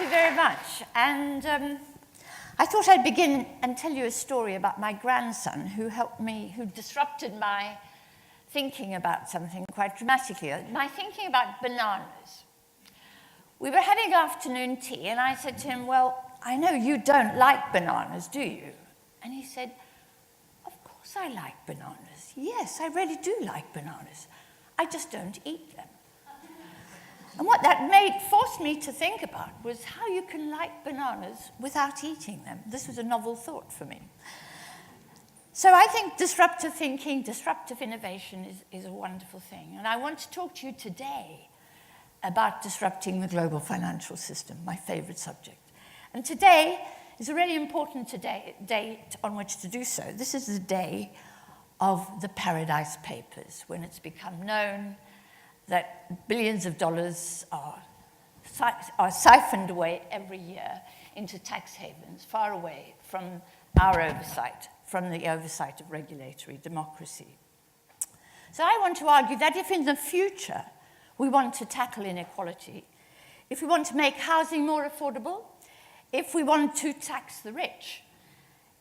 you very much. And I thought I'd begin and tell you a story about my grandson who disrupted my thinking about something quite dramatically. My thinking about bananas. We were having afternoon tea, and I said to him, well, I know you don't like bananas, do you? And he said, of course I like bananas. Yes, I really do like bananas. I just don't eat them. And what that forced me to think about was how you can like bananas without eating them. This was a novel thought for me. So I think disruptive thinking, disruptive innovation is a wonderful thing. And I want to talk to you today about disrupting the global financial system, my favorite subject. And today is a really important date on which to do so. This is the day of the Paradise Papers, when it's become known that billions of dollars are siphoned away every year into tax havens, far away from our oversight, from the oversight of regulatory democracy. So I want to argue that if in the future we want to tackle inequality, if we want to make housing more affordable, if we want to tax the rich,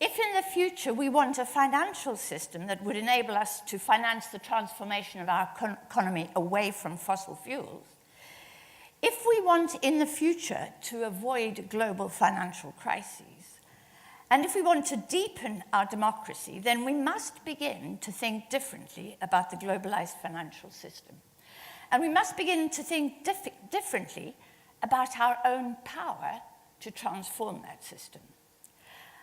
if in the future we want a financial system that would enable us to finance the transformation of our economy away from fossil fuels, if we want in the future to avoid global financial crises, and if we want to deepen our democracy, then we must begin to think differently about the globalized financial system. And we must begin to think differently about our own power to transform that system.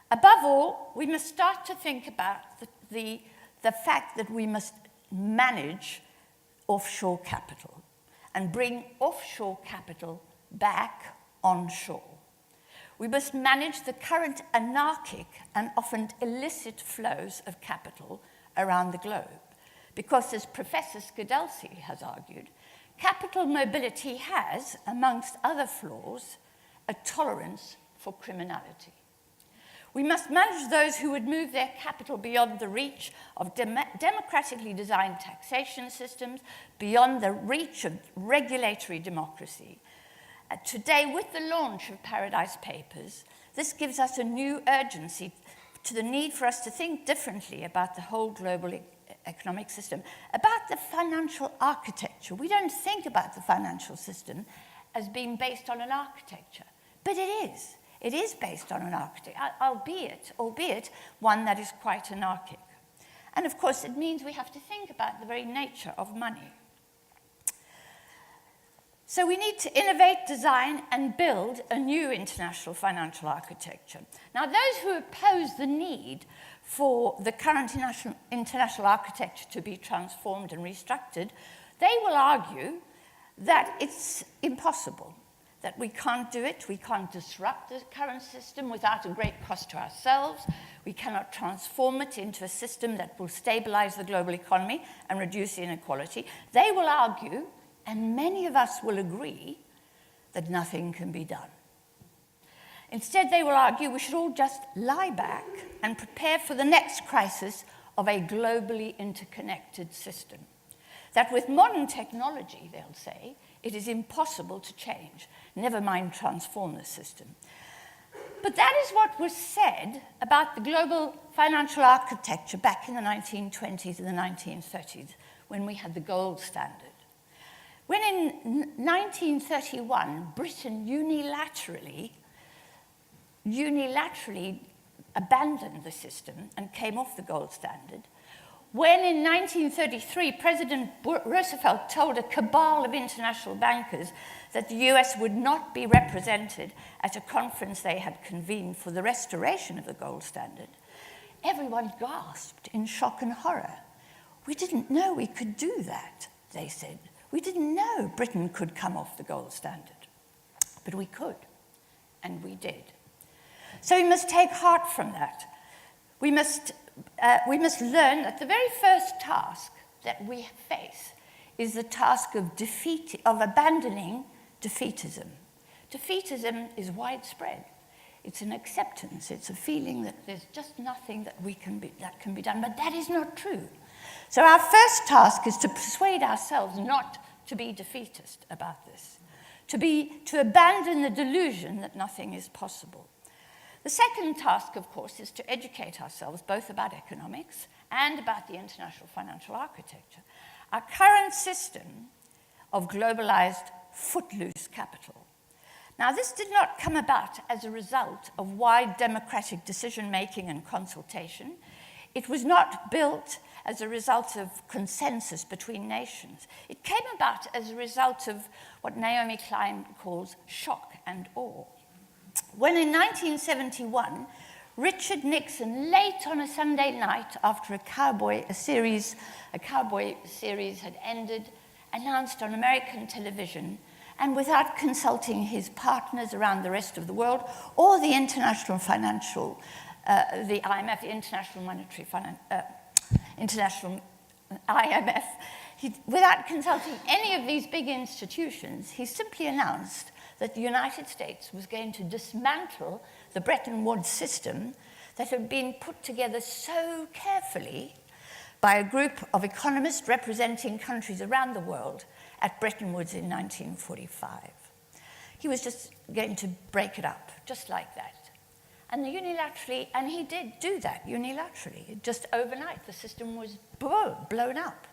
Above all, we must start to think about the fact that we must manage offshore capital and bring offshore capital back onshore. We must manage the current anarchic and often illicit flows of capital around the globe, because as Professor Skidelsky has argued, capital mobility has, amongst other flaws, a tolerance for criminality. We must manage those who would move their capital beyond the reach of democratically designed taxation systems, beyond the reach of regulatory democracy. Today, with the launch of Paradise Papers, this gives us a new urgency to the need for us to think differently about the whole global economic system, about the financial architecture. We don't think about the financial system as being based on an architecture, but it is. It is based on an architecture, albeit one that is quite anarchic. And of course, it means we have to think about the very nature of money. So we need to innovate, design, and build a new international financial architecture. Now, those who oppose the need for the current international architecture to be transformed and restructured, they will argue that it's impossible, that we can't do it, we can't disrupt the current system without a great cost to ourselves, we cannot transform it into a system that will stabilize the global economy and reduce inequality. They will argue, and many of us will agree, that nothing can be done. Instead, they will argue we should all just lie back and prepare for the next crisis of a globally interconnected system. That with modern technology, they'll say, it is impossible to change, never mind transform the system. But that is what was said about the global financial architecture back in the 1920s and the 1930s, when we had the gold standard. When in 1931, Britain unilaterally abandoned the system and came off the gold standard, when in 1933, President Roosevelt told a cabal of international bankers that the US would not be represented at a conference they had convened for the restoration of the gold standard, everyone gasped in shock and horror. We didn't know we could do that, they said. We didn't know Britain could come off the gold standard. But we could, and we did. So we must take heart from that. We must learn that the very first task that we face is the task of abandoning defeatism. Defeatism is widespread. It's an acceptance. It's a feeling that there's just nothing that can be done. But that is not true. So our first task is to persuade ourselves not to be defeatist about this, to abandon the delusion that nothing is possible. The second task, of course, is to educate ourselves both about economics and about the international financial architecture. Our current system of globalized footloose capital. Now, this did not come about as a result of wide democratic decision-making and consultation. It was not built as a result of consensus between nations. It came about as a result of what Naomi Klein calls shock and awe. When in 1971, Richard Nixon, late on a Sunday night after a cowboy series had ended, announced on American television, and without consulting his partners around the rest of the world or the international financial, the IMF, the International Monetary Finance, International IMF, without consulting any of these big institutions, he simply announced that the United States was going to dismantle the Bretton Woods system that had been put together so carefully by a group of economists representing countries around the world at Bretton Woods in 1945. He was just going to break it up, just like that. And he did do that unilaterally. Just overnight, the system was blown up.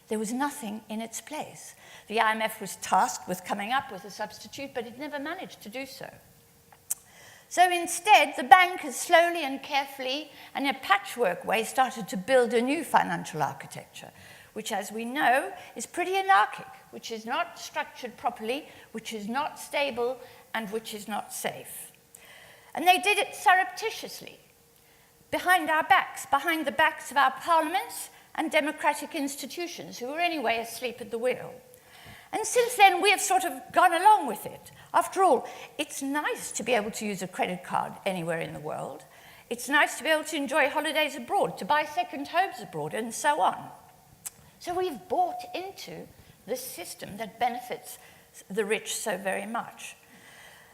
There was nothing in its place. The IMF was tasked with coming up with a substitute, but it never managed to do so. So instead, the bankers slowly and carefully, and in a patchwork way, started to build a new financial architecture, which, as we know, is pretty anarchic, which is not structured properly, which is not stable, and which is not safe. And they did it surreptitiously, behind our backs, behind the backs of our parliaments and democratic institutions, who were anyway asleep at the wheel. And since then, we have sort of gone along with it. After all, it's nice to be able to use a credit card anywhere in the world. It's nice to be able to enjoy holidays abroad, to buy second homes abroad, and so on. So we've bought into this system that benefits the rich so very much.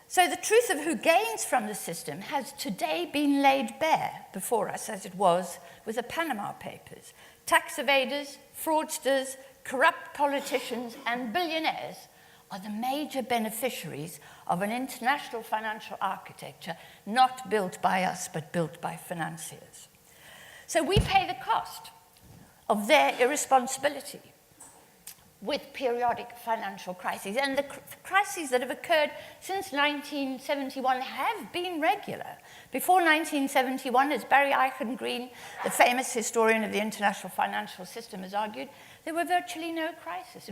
So the truth of who gains from the system has today been laid bare before us, as it was with the Panama Papers. Tax evaders, fraudsters, corrupt politicians, and billionaires are the major beneficiaries of an international financial architecture not built by us, but built by financiers. So we pay the cost of their irresponsibility with periodic financial crises. And the crises that have occurred since 1971 have been regular. Before 1971, as Barry Eichengreen, the famous historian of the international financial system, has argued, there were virtually no crisis.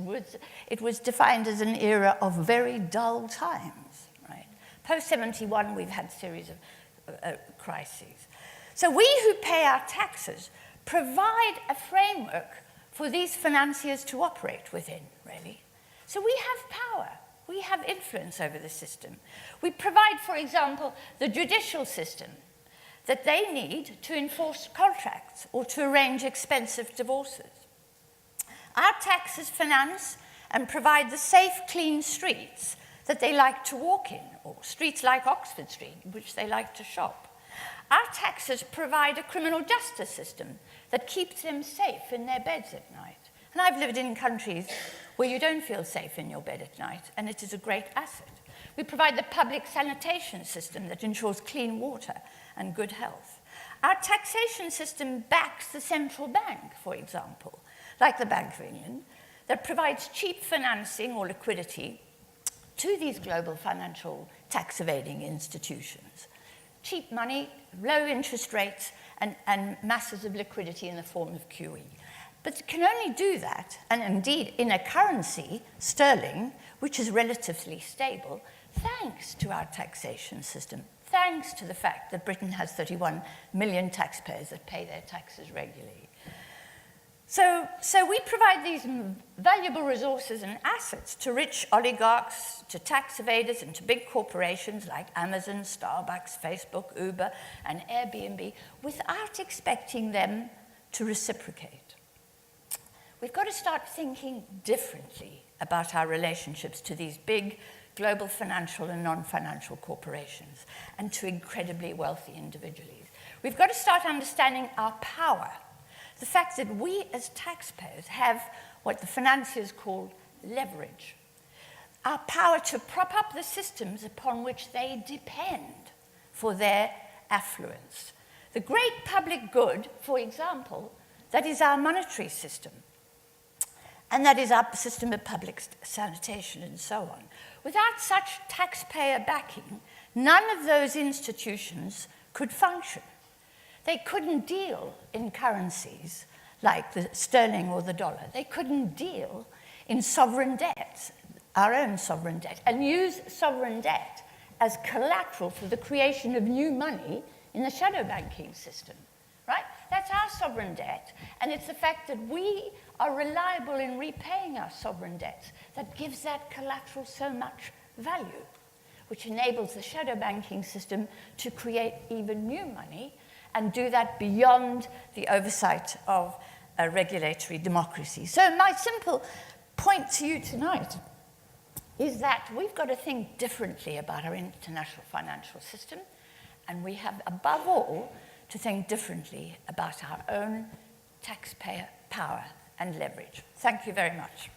It was defined as an era of very dull times. Right? Post-71, we've had a series of crises. So we who pay our taxes provide a framework for these financiers to operate within, really. So we have power. We have influence over the system. We provide, for example, the judicial system that they need to enforce contracts or to arrange expensive divorces. Our taxes finance and provide the safe, clean streets that they like to walk in, or streets like Oxford Street, in which they like to shop. Our taxes provide a criminal justice system that keeps them safe in their beds at night. And I've lived in countries where you don't feel safe in your bed at night, and it is a great asset. We provide the public sanitation system that ensures clean water and good health. Our taxation system backs the central bank, for example, like the Bank of England, that provides cheap financing or liquidity to these global financial tax-evading institutions. Cheap money, low interest rates, and masses of liquidity in the form of QE. But it can only do that, and indeed in a currency, sterling, which is relatively stable, thanks to our taxation system, thanks to the fact that Britain has 31 million taxpayers that pay their taxes regularly. So we provide these valuable resources and assets to rich oligarchs, to tax evaders, and to big corporations like Amazon, Starbucks, Facebook, Uber, and Airbnb, without expecting them to reciprocate. We've got to start thinking differently about our relationships to these big global financial and non-financial corporations and to incredibly wealthy individuals. We've got to start understanding our power. The fact that we as taxpayers have what the financiers call leverage. our power to prop up the systems upon which they depend for their affluence. The great public good, for example, that is our monetary system, and that is our system of public sanitation and so on. Without such taxpayer backing, none of those institutions could function. They couldn't deal in currencies like the sterling or the dollar. They couldn't deal in sovereign debt, our own sovereign debt, and use sovereign debt as collateral for the creation of new money in the shadow banking system, right? That's our sovereign debt, and it's the fact that we are reliable in repaying our sovereign debts that gives that collateral so much value, which enables the shadow banking system to create even new money and do that beyond the oversight of a regulatory democracy. So my simple point to you tonight is that we've got to think differently about our international financial system, and we have, above all, to think differently about our own taxpayer power and leverage. Thank you very much.